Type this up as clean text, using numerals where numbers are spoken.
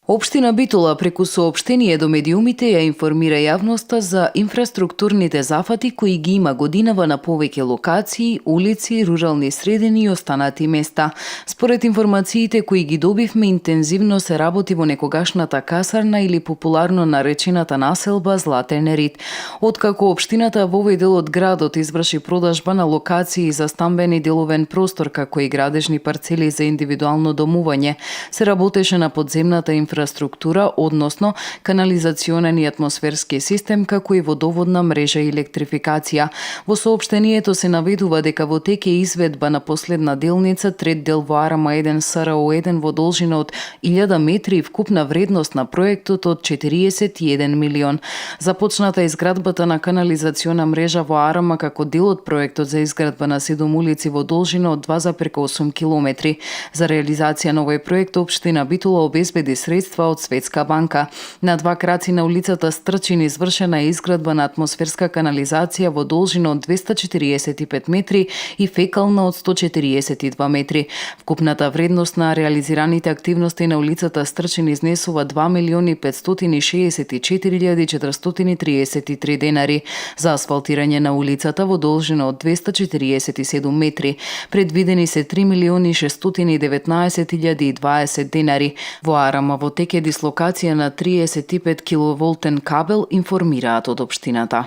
Општина Битола преку соопштение до медиумите ја информира јавноста за инфраструктурните зафати кои ги има годинава на повеќе локации, улици, рурални средини и останати места. Според информациите кои ги добивме, интензивно се работи во некогашната касарна или популарно наречената населба Златен Рид. Откако општината во овој дел од градот изврши продажба на локации за стамбен и деловен простор како и градежни парцели за индивидуално домување, се работеше на подземната инфраструктура, односно канализационен и атмосферски систем, како и водоводна мрежа и електрификација. Во соопштението се наведува дека во тек е изведба на последна делница, трет дел во Арама 1 СРО1 во должина од 1000 метри и вкупна вредност на проектот од 41 милион. Започната изградбата на канализациона мрежа во Арама како дел од проектот за изградба на 7 улици во должина од 2,8 километри. За реализација на овој проект општина Битола обезбеди средства од Светска банка. На 2 краци на улицата Стрчин извршена е изградба на атмосферска канализација во должина од 245 метри и фекална од 142 метри. Вкупната вредност на реализираните активности на улицата Стрчин изнесува 2.564.433 денари. За асфалтирање на улицата во должина од 247 метри предвидени се 3.619.020 денари. Во Арама во тек е дислокација на 35 киловолтен кабел, информираат од општината.